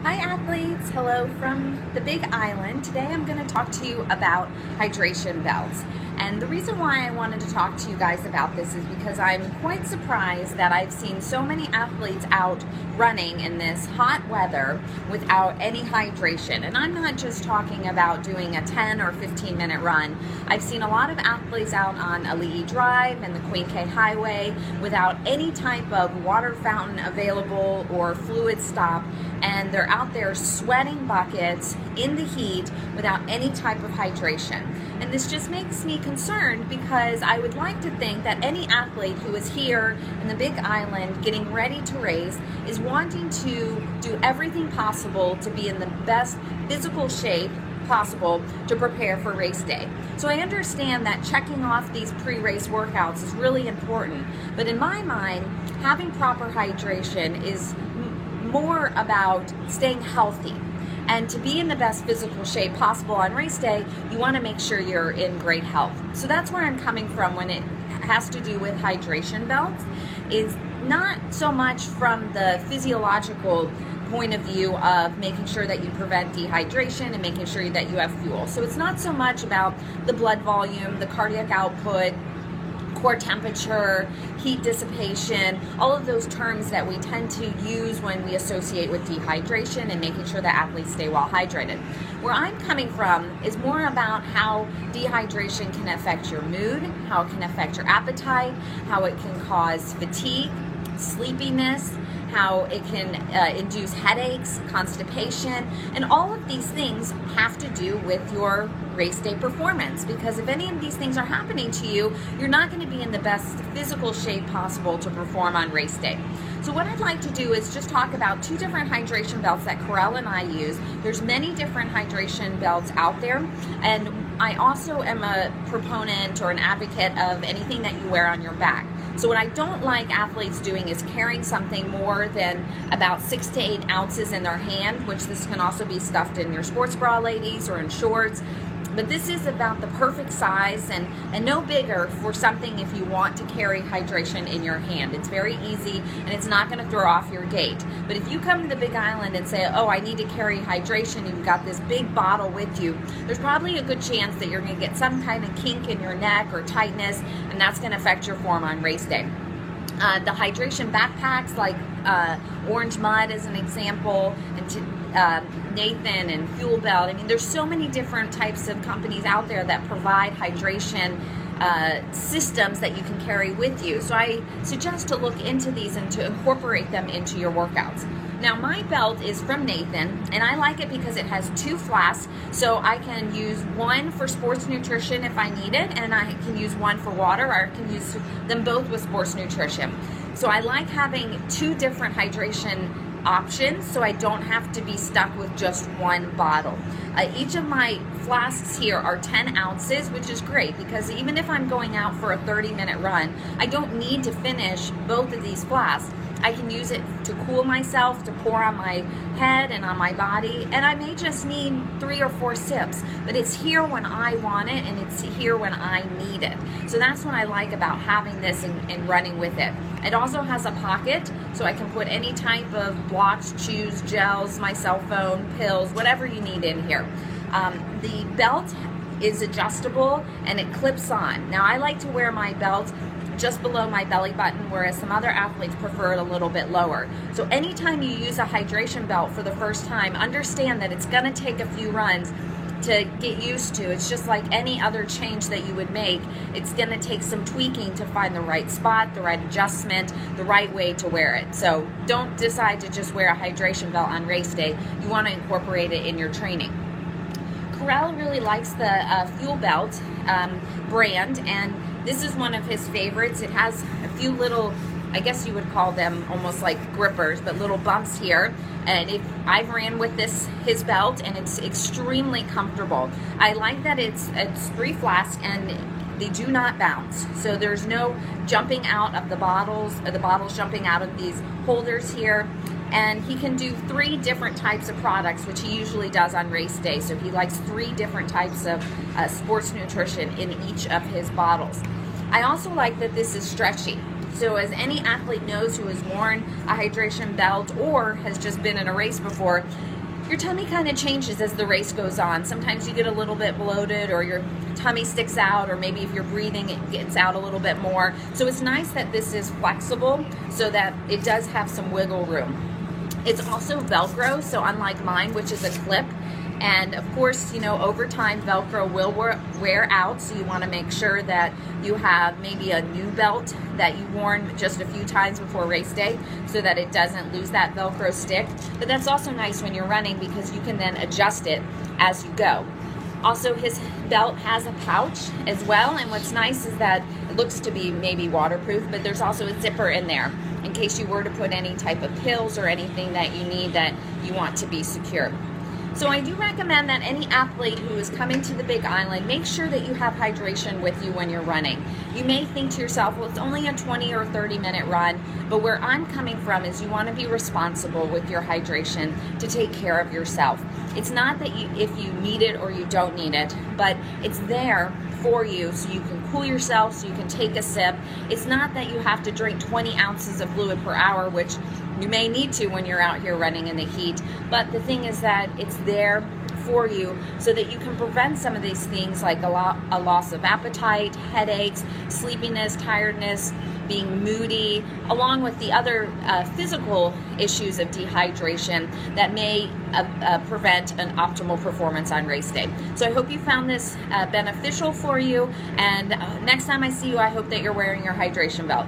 Hi athletes, hello from the Big Island. Today I'm going to talk to you about hydration belts. And the reason why I wanted to talk to you guys about this is because I'm quite surprised that I've seen so many athletes out running in this hot weather without any hydration. And I'm not just talking about doing a 10 or 15 minute run. I've seen a lot of athletes out on Ali'i Drive and the Queen K Highway without any type of water fountain available or fluid stop, and they're out there sweating buckets in the heat without any type of hydration. And this just makes me concerned because I would like to think that any athlete who is here in the Big Island getting ready to race is wanting to do everything possible to be in the best physical shape possible to prepare for race day. So I understand that checking off these pre-race workouts is really important, but in my mind, having proper hydration is more about staying healthy. And to be in the best physical shape possible on race day, you want to make sure you're in great health. So that's where I'm coming from when it has to do with hydration belts, is not so much from the physiological point of view of making sure that you prevent dehydration and making sure that you have fuel. So it's not so much about the blood volume, the cardiac output, core temperature, heat dissipation, all of those terms that we tend to use when we associate with dehydration and making sure that athletes stay well hydrated. Where I'm coming from is more about how dehydration can affect your mood, how it can affect your appetite, how it can cause fatigue, sleepiness, how it can induce headaches, constipation, and all of these things have to do with your race day performance, because if any of these things are happening to you, you're not going to be in the best physical shape possible to perform on race day. So what I'd like to do is just talk about two different hydration belts that Corelle and I use. There's many different hydration belts out there, and I also am a proponent or an advocate of anything that you wear on your back. So what I don't like athletes doing is carrying something more than about 6 to 8 ounces in their hand, which this can also be stuffed in your sports bra, ladies, or in shorts. But this is about the perfect size and no bigger for something if you want to carry hydration in your hand. It's very easy and it's not going to throw off your gait. But if you come to the Big Island and say, oh, I need to carry hydration, and you've got this big bottle with you, there's probably a good chance that you're going to get some kind of kink in your neck or tightness, and that's going to affect your form on race day. The hydration backpacks like Orange Mud as an example, and Nathan and Fuel Belt. I mean, there's so many different types of companies out there that provide hydration systems that you can carry with you. So I suggest to look into these and to incorporate them into your workouts. Now my belt is from Nathan, and I like it because it has 2 flasks, so I can use one for sports nutrition if I need it, and I can use one for water, or I can use them both with sports nutrition. So I like having 2 different hydration options so I don't have to be stuck with just one bottle. Each of my flasks here are 10 ounces, which is great because even if I'm going out for a 30-minute run, I don't need to finish both of these flasks. I can use it to cool myself, to pour on my head and on my body, and I may just need 3 or 4 sips, but it's here when I want it and it's here when I need it. So that's what I like about having this and running with it. It also has a pocket, so I can put any type of blocks, chews, gels, my cell phone, pills, whatever you need in here. The belt is adjustable and it clips on. Now I like to wear my belt just below my belly button, whereas some other athletes prefer it a little bit lower. So anytime you use a hydration belt for the first time, understand that it's going to take a few runs to get used to. It's just like any other change that you would make. It's going to take some tweaking to find the right spot, the right adjustment, the right way to wear it. So don't decide to just wear a hydration belt on race day. You want to incorporate it in your training. Corelle really likes the Fuel Belt brand, and this is one of his favorites. It has a few little, I guess you would call them almost like grippers, but little bumps here. And I've ran with his belt, and it's extremely comfortable. I like that it's 3 flasks, and they do not bounce. So there's no jumping out of the bottles jumping out of these holders here. And he can do 3 different types of products, which he usually does on race day. So he likes 3 different types of sports nutrition in each of his bottles. I also like that this is stretchy. So as any athlete knows who has worn a hydration belt or has just been in a race before, your tummy kind of changes as the race goes on. Sometimes you get a little bit bloated, or your tummy sticks out, or maybe if you're breathing, it gets out a little bit more. So it's nice that this is flexible so that it does have some wiggle room. It's also Velcro, so unlike mine, which is a clip. And of course, you know, over time, Velcro will wear out, so you want to make sure that you have maybe a new belt that you've worn just a few times before race day so that it doesn't lose that Velcro stick. But that's also nice when you're running because you can then adjust it as you go. Also, his belt has a pouch as well, and what's nice is that it looks to be maybe waterproof, but there's also a zipper in there in case you were to put any type of pills or anything that you need that you want to be secure. So I do recommend that any athlete who is coming to the Big Island, make sure that you have hydration with you when you're running. You may think to yourself, well, it's only a 20 or 30 minute run, but where I'm coming from is you want to be responsible with your hydration to take care of yourself. It's not that if you need it or you don't need it, but it's there for you so you can cool yourself, so you can take a sip. It's not that you have to drink 20 ounces of fluid per hour, which you may need to when you're out here running in the heat, but the thing is that it's there for you so that you can prevent some of these things like a loss of appetite, headaches, sleepiness, tiredness, being moody, along with the other physical issues of dehydration that may prevent an optimal performance on race day. So I hope you found this beneficial for you, and next time I see you, I hope that you're wearing your hydration belt.